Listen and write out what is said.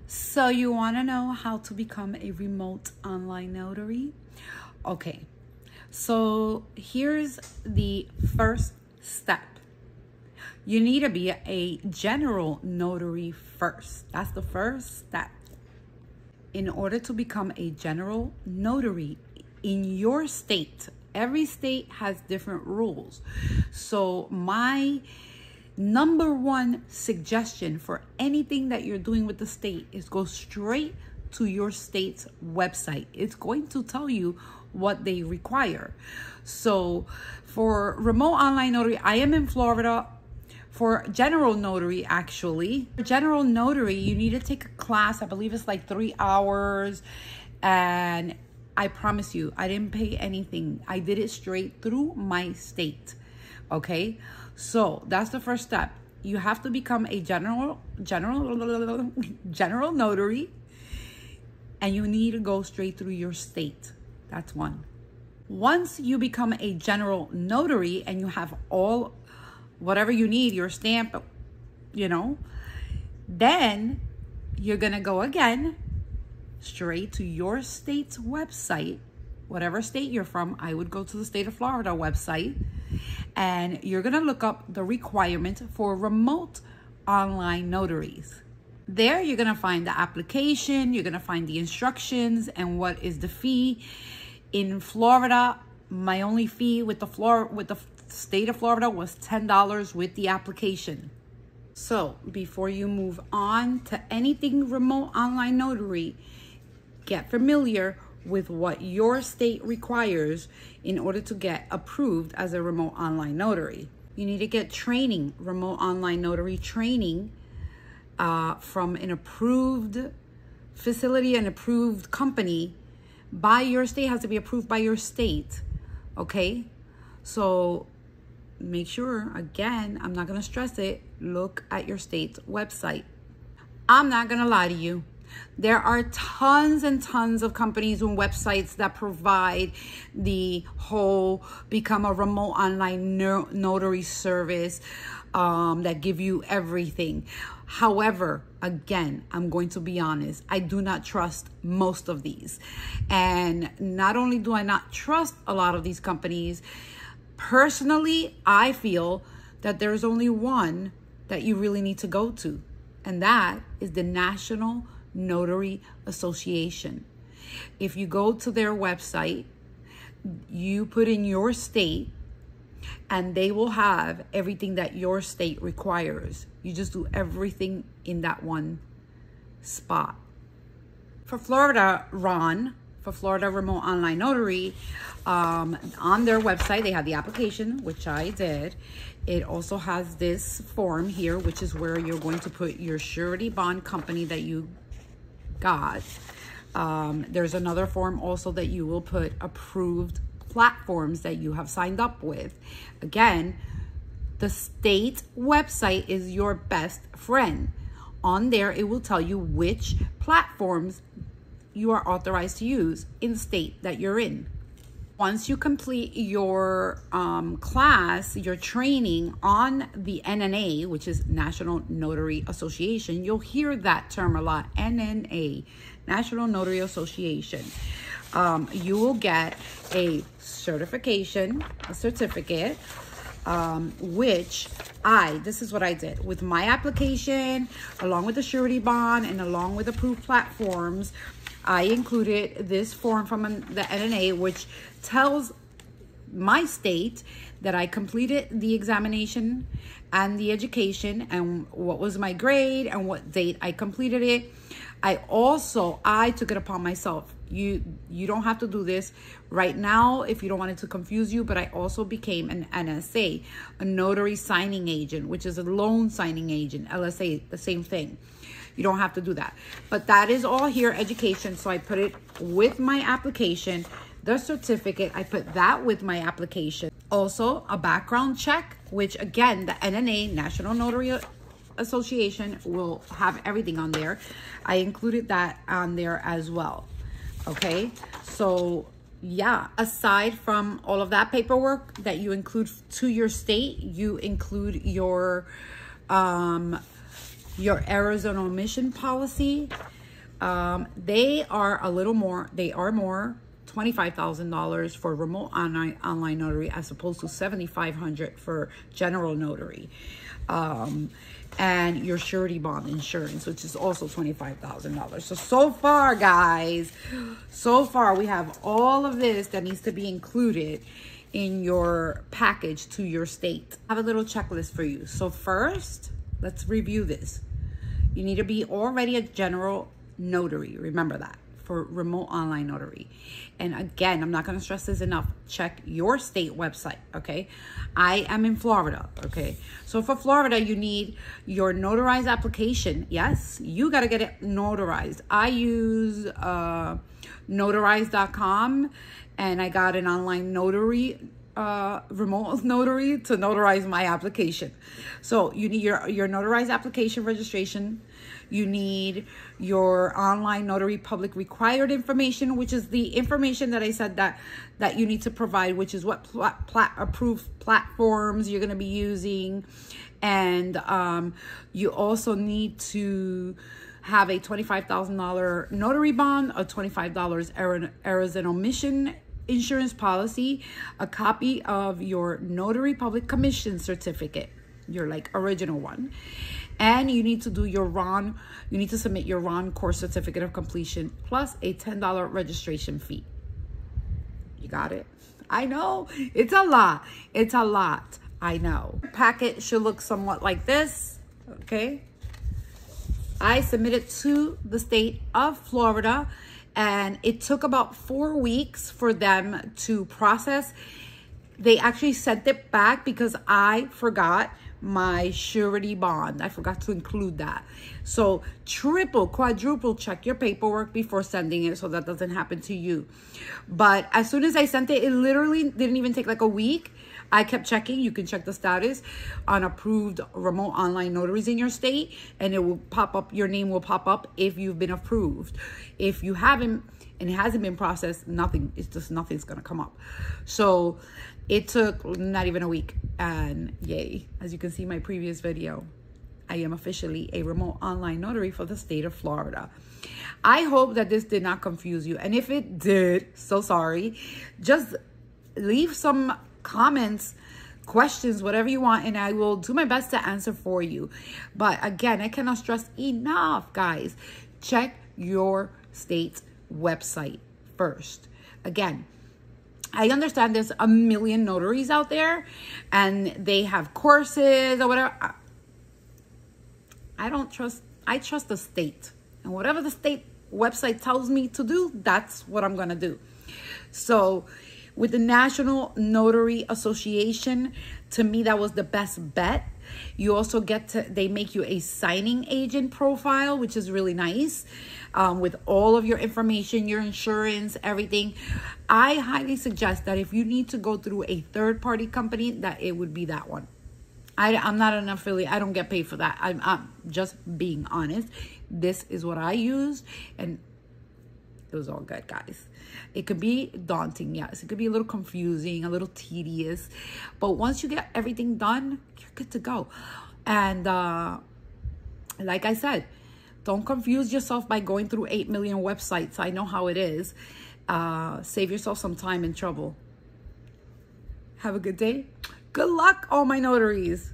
So you want to know how to become a remote online notary? Okay, so here's the first step. You need to be a general notary first. That's the first step. In order to become a general notary in your state, every state has different rules. So my number one suggestion for anything that you're doing with the state is go straight to your state's website. It's going to tell you what they require. So for remote online notary, I am in Florida. For general notary, actually, for general notary, you need to take a class. I believe it's like 3 hours. And I promise you, I didn't pay anything. I did it straight through my state. Okay, so that's the first step. You have to become a general notary, and you need to go straight through your state. That's one. Once you become a general notary and you have all whatever you need, your stamp, then you're gonna go again straight to your state's website. Whatever state you're from, I would go to the state of Florida website, and you're gonna look up the requirement for remote online notaries. There you're gonna find the application, you're gonna find the instructions, and what is the fee. In Florida, my only fee with the state of Florida was $10 with the application. So before you move on to anything remote online notary, get familiar with what your state requires in order to get approved as a remote online notary. You need to get training, remote online notary training from an approved facility, an approved company by your state. It has to be approved by your state. Okay, so make sure, again, I'm not going to stress it, look at your state's website. I'm not going to lie to you. There are tons and tons of companies and websites that provide the whole become a remote online notary service that give you everything. However, again, I'm going to be honest, I do not trust most of these. And not only do I not trust a lot of these companies, personally, I feel that there's only one that you really need to go to, and that is the National Notary Association. If you go to their website, you put in your state, and they will have everything that your state requires. You just do everything in that one spot. For Florida, for Florida Remote Online Notary, on their website, they have the application, which I did. It also has this form here, which is where you're going to put your surety bond company that you got. There's another form also that you will put approved platforms that you have signed up with. Again, the state website is your best friend. On there, it will tell you which platforms you are authorized to use in the state that you're in. Once you complete your class, your training on the NNA, which is National Notary Association, you'll hear that term a lot, NNA, National Notary Association. You will get a certificate, which this is what I did. With my application, along with the surety bond and along with approved platforms, I included this form from the NNA, which tells my state that I completed the examination and the education and what was my grade and what date I completed it. I took it upon myself. You don't have to do this right now if you don't want it to confuse you, but I also became an NSA, a notary signing agent, which is a loan signing agent. LSA, the same thing. You don't have to do that. But that is all here, education. So I put it with my application. The certificate, I put that with my application. Also, a background check, which again, the NNA, National Notary Association, will have everything on there. I included that on there as well. Okay, so yeah, aside from all of that paperwork that you include to your state, you include your your errors and omission policy. They are a little more, they are more, $25,000 for remote online notary as opposed to $7,500 for general notary. And your surety bond insurance, which is also $25,000. So far, guys, so far we have all of this that needs to be included in your package to your state. I have a little checklist for you. So first, let's review this. You need to be already a general notary. Remember that, for remote online notary. And again, I'm not going to stress this enough. Check your state website, okay? I am in Florida, okay? So for Florida, you need your notarized application. Yes, you got to get it notarized. I use notarize.com, and I got an online notary, remote notary, to notarize my application. So you need your notarized application registration. You need your online notary public required information, which is the information that I said that you need to provide, which is what approved platforms you're going to be using. And you also need to have a $25,000 notary bond, a $25 errors and omission insurance policy, a copy of your notary public commission certificate, your like original one. And you need to do your RON, you need to submit your RON course certificate of completion plus a $10 registration fee. You got it? I know, it's a lot. It's a lot, I know. Packet should look somewhat like this, okay? I submitted to the state of Florida, and it took about 4 weeks for them to process. They actually sent it back because I forgot my surety bond. I forgot to include that. So triple, quadruple check your paperwork before sending it so that doesn't happen to you. But as soon as I sent it, it literally didn't even take like a week. I kept checking. You can check the status on approved remote online notaries in your state, and it will pop up. Your name will pop up if you've been approved. If you haven't and it hasn't been processed, nothing. It's just nothing's gonna come up. So it took not even a week, and yay! As you can see in my previous video, I am officially a remote online notary for the state of Florida. I hope that this did not confuse you, and if it did, so sorry. Just leave some comments, questions, whatever you want, and I will do my best to answer for you. But again, I cannot stress enough, guys, check your state's website first. Again, I understand there's a million notaries out there and they have courses or whatever. I trust the state, and whatever the state website tells me to do, that's what I'm gonna do. So with the National Notary Association, to me, that was the best bet. You also get to, they make you a signing agent profile, which is really nice, with all of your information, your insurance, everything. I highly suggest that if you need to go through a third-party company, that it would be that one. I'm not an affiliate. I don't get paid for that. I'm just being honest. This is what I used, and it was all good, guys. It could be daunting, yes. It could be a little confusing, a little tedious. But once you get everything done, you're good to go. And like I said, don't confuse yourself by going through 8 million websites. I know how it is. Save yourself some time and trouble. Have a good day. Good luck, all my notaries.